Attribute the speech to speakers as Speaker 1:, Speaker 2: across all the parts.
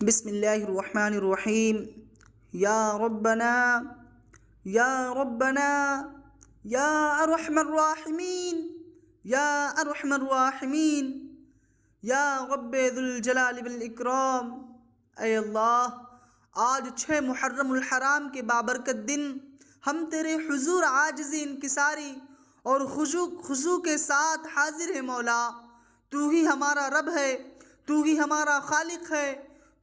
Speaker 1: بسم اللہ الرحمن الرحیم۔ یا ربنا یا ربنا یا ارحم الراحمین یا ارحم الراحمین یا رب ذو الجلال والاکرام۔ اے اللہ، آج 6 محرم الحرام کے بابرکت دن ہم تیرے حضور عاجزی انکساری اور خضوع کے ساتھ حاضر ہیں مولا۔ تو ہی ہمارا رب ہے، تو ہی ہمارا خالق ہے،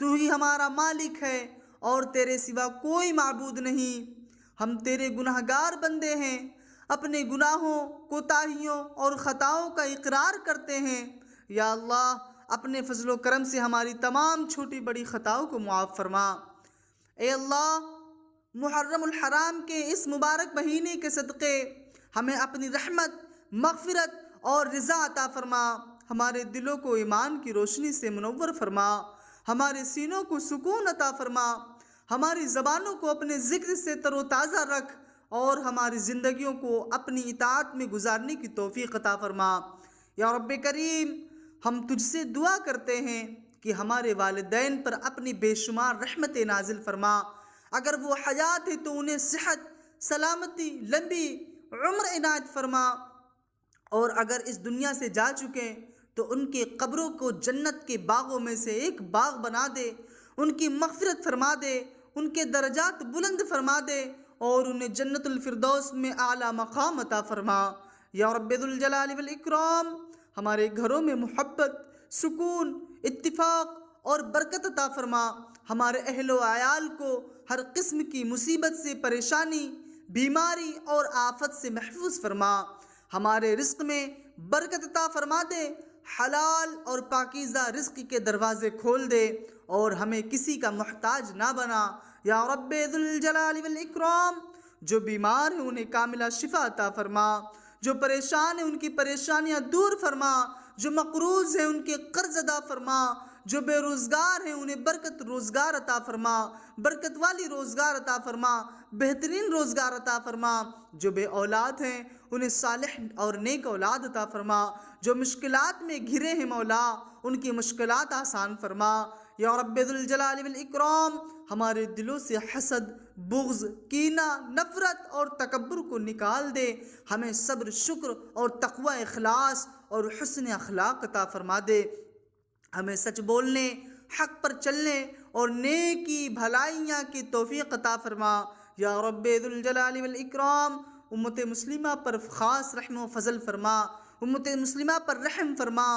Speaker 1: تو ہی ہمارا مالک ہے، اور تیرے سوا کوئی معبود نہیں۔ ہم تیرے گناہگار بندے ہیں، اپنے گناہوں، کوتاہیوں اور خطاؤں کا اقرار کرتے ہیں۔ یا اللہ، اپنے فضل و کرم سے ہماری تمام چھوٹی بڑی خطاؤں کو معاف فرما۔ اے اللہ، محرم الحرام کے اس مبارک مہینے کے صدقے ہمیں اپنی رحمت، مغفرت اور رضا عطا فرما۔ ہمارے دلوں کو ایمان کی روشنی سے منور فرما، ہمارے سینوں کو سکون عطا فرما، ہماری زبانوں کو اپنے ذکر سے تر و تازہ رکھ، اور ہماری زندگیوں کو اپنی اطاعت میں گزارنے کی توفیق عطا فرما۔ یا رب کریم، ہم تجھ سے دعا کرتے ہیں کہ ہمارے والدین پر اپنی بے شمار رحمت نازل فرما۔ اگر وہ حیات ہے تو انہیں صحت، سلامتی، لمبی عمر عنایت فرما، اور اگر اس دنیا سے جا چکے تو ان کے قبروں کو جنت کے باغوں میں سے ایک باغ بنا دے، ان کی مغفرت فرما دے، ان کے درجات بلند فرما دے، اور انہیں جنت الفردوس میں اعلیٰ مقام عطا فرما۔ یا رب ذو الجلال والاکرام، ہمارے گھروں میں محبت، سکون، اتفاق اور برکت عطا فرما۔ ہمارے اہل و عیال کو ہر قسم کی مصیبت سے، پریشانی، بیماری اور آفت سے محفوظ فرما۔ ہمارے رزق میں برکت عطا فرما دے، حلال اور پاکیزہ رزق کے دروازے کھول دے، اور ہمیں کسی کا محتاج نہ بنا۔ یا رب ذو الجلال والاکرام، جو بیمار ہیں انہیں کاملہ شفا عطا فرما، جو پریشان ہیں ان کی پریشانیاں دور فرما، جو مقروض ہیں ان کے قرض ادا فرما، جو بے روزگار ہیں انہیں برکت روزگار عطا فرما، برکت والی روزگار عطا فرما، بہترین روزگار عطا فرما، جو بے اولاد ہیں انہیں صالح اور نیک اولاد عطا فرما، جو مشکلات میں گھرے ہیں مولا ان کی مشکلات آسان فرما۔ یا رب ذو الجلال والاکرام، ہمارے دلوں سے حسد، بغض، کینہ، نفرت اور تکبر کو نکال دے، ہمیں صبر، شکر اور تقوی، اخلاص اور حسن اخلاق عطا فرما دے، ہمیں سچ بولنے، حق پر چلنے اور نیکی بھلائیاں کی توفیق عطا فرما۔ یا رب ذو الجلال والاکرام، امت مسلمہ پر خاص رحم و فضل فرما، امت مسلمہ پر رحم فرما۔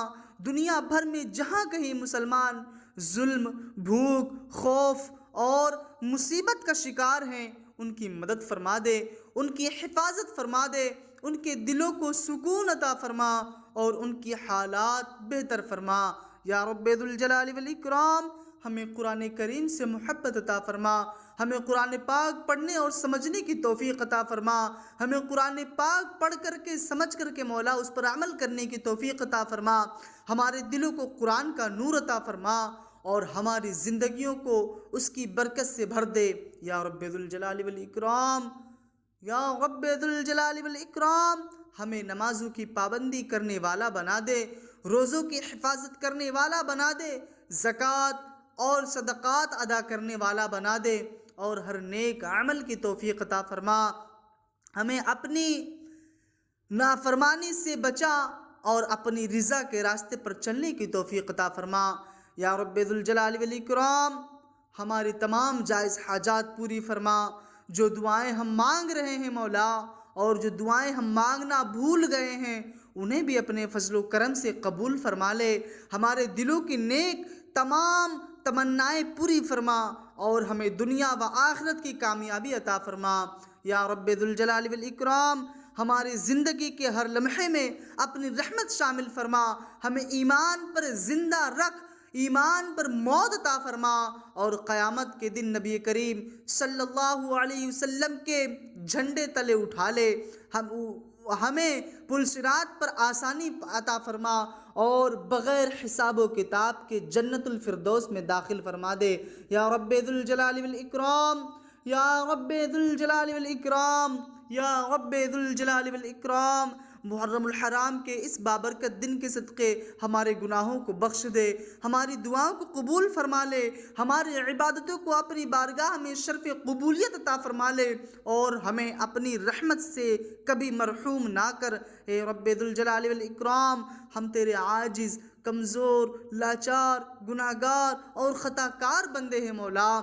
Speaker 1: دنیا بھر میں جہاں کہیں مسلمان ظلم، بھوک، خوف اور مصیبت کا شکار ہیں، ان کی مدد فرما دے، ان کی حفاظت فرما دے، ان کے دلوں کو سکون عطا فرما، اور ان کی حالات بہتر فرما۔ یا رب ذو الجلال والاکرام، ہمیں قرآن کریم سے محبت عطا فرما، ہمیں قرآن پاک پڑھنے اور سمجھنے کی توفیق عطا فرما، ہمیں قرآن پاک پڑھ کر کے، سمجھ کر کے مولا اس پر عمل کرنے کی توفیق عطا فرما، ہمارے دلوں کو قرآن کا نور عطا فرما، اور ہماری زندگیوں کو اس کی برکت سے بھر دے۔ یا رب ذو الجلال والاکرام، یا رب ذو الجلال والاکرام، ہمیں نمازوں کی پابندی کرنے والا بنا دے، روزوں کی حفاظت کرنے والا بنا دے، زکوٰۃ اور صدقات ادا کرنے والا بنا دے، اور ہر نیک عمل کی توفیق عطا فرما۔ ہمیں اپنی نافرمانی سے بچا اور اپنی رضا کے راستے پر چلنے کی توفیق عطا فرما۔ یا رب ذو الجلال والاکرام، ہماری تمام جائز حاجات پوری فرما۔ جو دعائیں ہم مانگ رہے ہیں مولا، اور جو دعائیں ہم مانگنا بھول گئے ہیں، انہیں بھی اپنے فضل و کرم سے قبول فرما لے۔ ہمارے دلوں کی نیک تمام تمنائیں پوری فرما، اور ہمیں دنیا و آخرت کی کامیابی عطا فرما۔ یا رب ذو الجلال والاکرام، ہماری زندگی کے ہر لمحے میں اپنی رحمت شامل فرما، ہمیں ایمان پر زندہ رکھ، ایمان پر موت عطا فرما، اور قیامت کے دن نبی کریم صلی اللہ علیہ وسلم کے جھنڈے تلے اٹھا لے، ہمیں پل صراط پر آسانی عطا فرما، اور بغیر حساب و کتاب کے جنت الفردوس میں داخل فرما دے۔ یا رب ذو الجلال والاکرام، یا رب ذو الجلال والاکرام، یا رب ذو الجلال والاکرام، محرم الحرام کے اس بابرکت دن کے صدقے ہمارے گناہوں کو بخش دے، ہماری دعاؤں کو قبول فرما لے، ہماری عبادتوں کو اپنی بارگاہ میں شرف قبولیت عطا فرما لے، اور ہمیں اپنی رحمت سے کبھی مرحوم نہ کر۔ اے رب ذوالجلال والاکرام، ہم تیرے عاجز، کمزور، لاچار، گناہگار اور خطا کار بندے ہیں مولا۔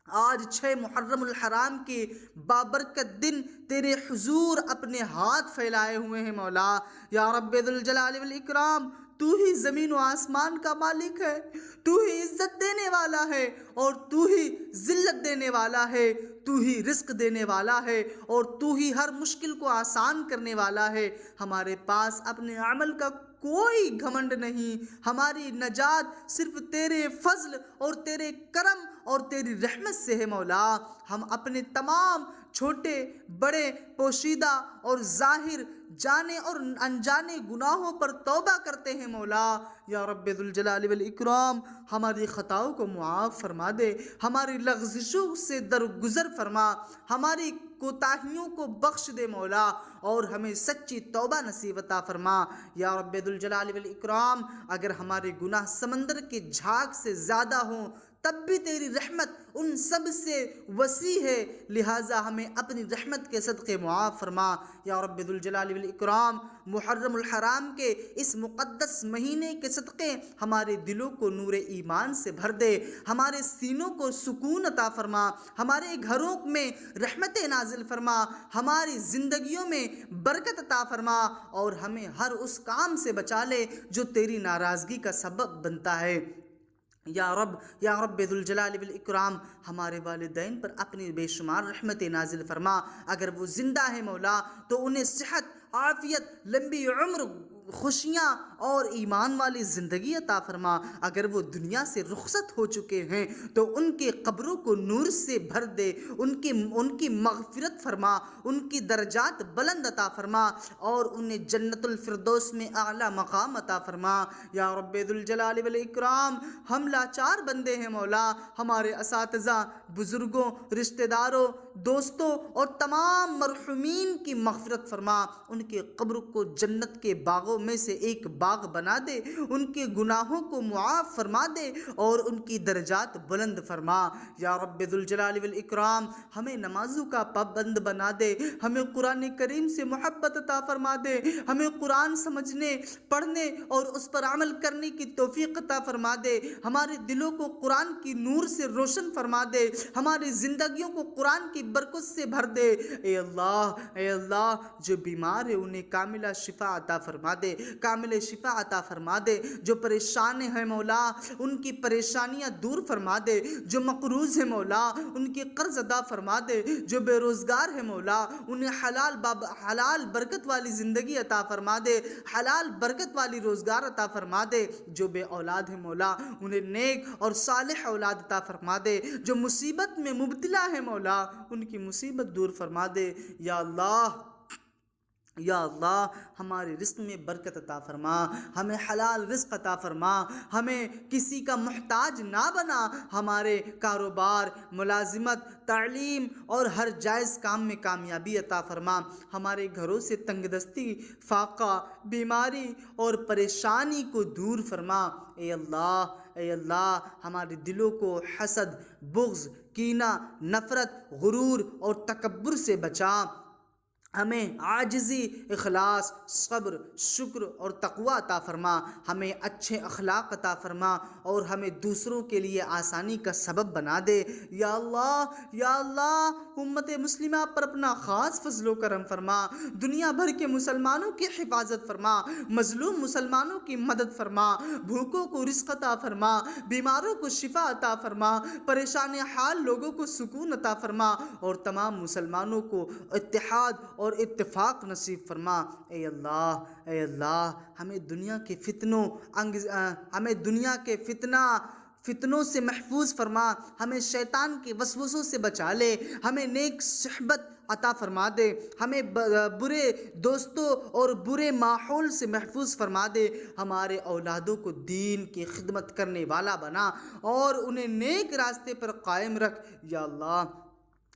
Speaker 1: آج 6 محرم الحرام کے بابرکت دن تیرے حضور اپنے ہاتھ پھیلائے ہوئے ہیں مولا۔ یا رب ذوالجلال والاکرام، تو ہی زمین و آسمان کا مالک ہے، تو ہی عزت دینے والا ہے اور تو ہی ذلت دینے والا ہے، تو ہی رزق دینے والا ہے اور تو ہی ہر مشکل کو آسان کرنے والا ہے۔ ہمارے پاس اپنے عمل کا کوئی گھمنڈ نہیں، ہماری نجات صرف تیرے فضل اور تیرے کرم اور تیری رحمت سے ہے مولا۔ ہم اپنے تمام چھوٹے بڑے پوشیدہ اور ظاہر جانے اور انجانے گناہوں پر توبہ کرتے ہیں مولا۔ یا رب ذوالجلال والاکرام، ہماری خطاؤں کو معاف فرما دے، ہماری لغزشوں سے درگزر فرما، ہماری کوتاہیوں کو بخش دے مولا، اور ہمیں سچی توبہ نصیب عطا فرما۔ یا رب ذوالجلال والاکرام، اگر ہمارے گناہ سمندر کے جھاگ سے زیادہ ہوں تب بھی تیری رحمت ان سب سے وسیع ہے، لہٰذا ہمیں اپنی رحمت کے صدقے معاف فرما۔ یا رب ذوالجلال والاکرام، محرم الحرام کے اس مقدس مہینے کے صدقے ہمارے دلوں کو نور ایمان سے بھر دے، ہمارے سینوں کو سکون عطا فرما، ہمارے گھروں میں رحمت نازل فرما، ہماری زندگیوں میں برکت عطا فرما، اور ہمیں ہر اس کام سے بچا لے جو تیری ناراضگی کا سبب بنتا ہے۔ یا رب ذوالجلال والاکرام، ہمارے والدین پر اپنی بے شمار رحمت نازل فرما۔ اگر وہ زندہ ہیں مولا تو انہیں صحت، عافیت، لمبی عمر، خوشیاں اور ایمان والی زندگی عطا فرما۔ اگر وہ دنیا سے رخصت ہو چکے ہیں تو ان کے قبروں کو نور سے بھر دے، ان کی مغفرت فرما، ان کی درجات بلند عطا فرما، اور انہیں جنت الفردوس میں اعلیٰ مقام عطا فرما۔ یا رب ذوالجلال والاکرام، ہم لاچار بندے ہیں مولا، ہمارے اساتذہ، بزرگوں، رشتہ داروں، دوستوں اور تمام مرحومین کی مغفرت فرما، ان کے قبر کو جنت کے باغوں میں سے ایک باغ بنا دے، ان کے گناہوں کو معاف فرما دے اور ان کی درجات بلند فرما۔ یا رب ذوالجلال والاکرام، ہمیں نمازوں کا پابند بنا دے، ہمیں قرآن کریم سے محبت عطا فرما دے، ہمیں قرآن سمجھنے، پڑھنے اور اس پر عمل کرنے کی توفیق عطا فرما دے، ہمارے دلوں کو قرآن کی نور سے روشن فرما دے، ہماری زندگیوں کو قرآن کی برکت سے بھر دے۔ اے اللہ، جو بیمار ہے انہیں کاملہ شفا عطا فرما دے، کامل شفا عطا فرما دے۔ جو پریشان ہیں مولا ان کی پریشانیاں دور فرما دے، جو مقروض ہیں مولا ان کی قرض ادا فرما دے، جو بے روزگار ہیں مولا انہیں حلال برکت والی زندگی عطا فرما دے، حلال برکت والی روزگار عطا فرما دے۔ جو بے اولاد ہیں مولا انہیں نیک اور صالح اولاد عطا فرما دے، جو مصیبت میں مبتلا ہے مولا ان کی مصیبت دور فرما دے۔ یا اللہ، ہمارے رزق میں برکت عطا فرما، ہمیں حلال رزق عطا فرما، ہمیں کسی کا محتاج نہ بنا، ہمارے کاروبار، ملازمت، تعلیم اور ہر جائز کام میں کامیابی عطا فرما، ہمارے گھروں سے تنگ دستی، فاقہ، بیماری اور پریشانی کو دور فرما۔ اے اللہ، ہمارے دلوں کو حسد، بغض، کینہ، نفرت، غرور اور تکبر سے بچا، ہمیں عاجزی، اخلاص، صبر، شکر اور تقوی عطا فرما، ہمیں اچھے اخلاق عطا فرما اور ہمیں دوسروں کے لیے آسانی کا سبب بنا دے۔ یا اللہ، امت مسلمہ پر اپنا خاص فضل و کرم فرما، دنیا بھر کے مسلمانوں کی حفاظت فرما، مظلوم مسلمانوں کی مدد فرما، بھوکوں کو رزق عطا فرما، بیماروں کو شفا عطا فرما، پریشان حال لوگوں کو سکون عطا فرما، اور تمام مسلمانوں کو اتحاد اور اتفاق نصیب فرما۔ اے اللہ، ہمیں دنیا کے فتنوں سے محفوظ فرما، ہمیں شیطان کے وسوسوں سے بچا لے، ہمیں نیک صحبت عطا فرما دے، ہمیں برے دوستوں اور برے ماحول سے محفوظ فرما دے، ہمارے اولادوں کو دین کی خدمت کرنے والا بنا اور انہیں نیک راستے پر قائم رکھ۔ یا اللہ،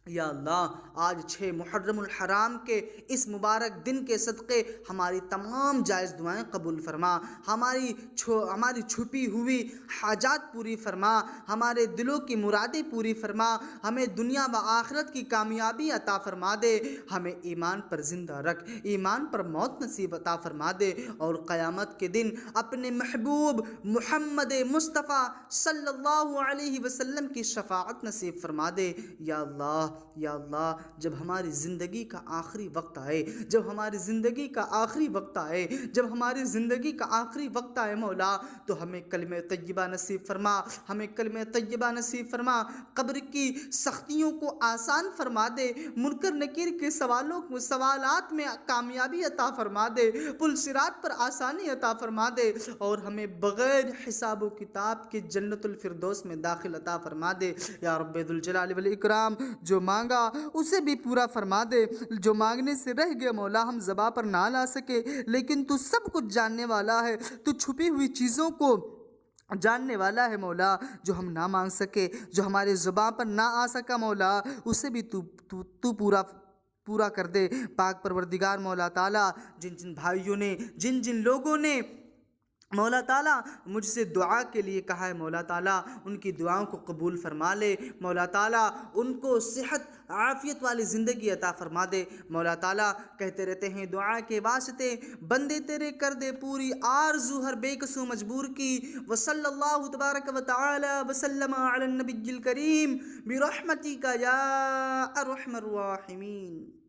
Speaker 1: یا اللہ آج 6 محرم الحرام کے اس مبارک دن کے صدقے ہماری تمام جائز دعائیں قبول فرما، ہماری چھپی ہوئی حاجات پوری فرما، ہمارے دلوں کی مرادیں پوری فرما، ہمیں دنیا و آخرت کی کامیابی عطا فرما دے، ہمیں ایمان پر زندہ رکھ، ایمان پر موت نصیب عطا فرما دے، اور قیامت کے دن اپنے محبوب محمد مصطفیٰ صلی اللہ علیہ وسلم کی شفاعت نصیب فرما دے۔ یا اللہ یا اللہ جب ہماری زندگی کا آخری وقت آئے، جب ہماری زندگی کا آخری وقت آئے، جب ہماری زندگی کا آخری وقت آئے مولا، تو ہمیں کلمہ طیبہ نصیب فرما، ہمیں کلمہ طیبہ نصیب فرما، قبر کی سختیوں کو آسان فرما دے، منکر نکیر کے سوالات میں کامیابی عطا فرما دے، پل صراط پر آسانی عطا فرما دے، اور ہمیں بغیر حساب و کتاب کے جنت الفردوس میں داخل عطا فرما دے۔ یا رب ذوالجلال والاکرام جو مانگا اسے بھی پورا فرما دے، جو مانگنے سے رہ گیا مولا ہم زباں پر نہ لا سکے، لیکن تو سب کچھ جاننے والا ہے، تو چھپی ہوئی چیزوں کو جاننے والا ہے مولا، جو ہم نہ مانگ سکے، جو ہمارے زباں پر نہ آ سکا مولا، اسے بھی تو پورا کر دے۔ پاک پروردگار مولا تعالیٰ جن جن بھائیوں نے، جن جن لوگوں نے مولا تعالیٰ مجھ سے دعا کے لیے کہا ہے، مولا تعالیٰ ان کی دعاؤں کو قبول فرما لے، مولا تعالیٰ ان کو صحت عافیت والی زندگی عطا فرما دے۔ مولا تعالیٰ کہتے رہتے ہیں دعا کے واسطے بندے تیرے کر دے پوری آرزو ہر بے قصو مجبور کی۔ وصلی اللہ تبارک و تعالی وسلم علی النبی الکریم برحمتک یا ارحم الراحمین۔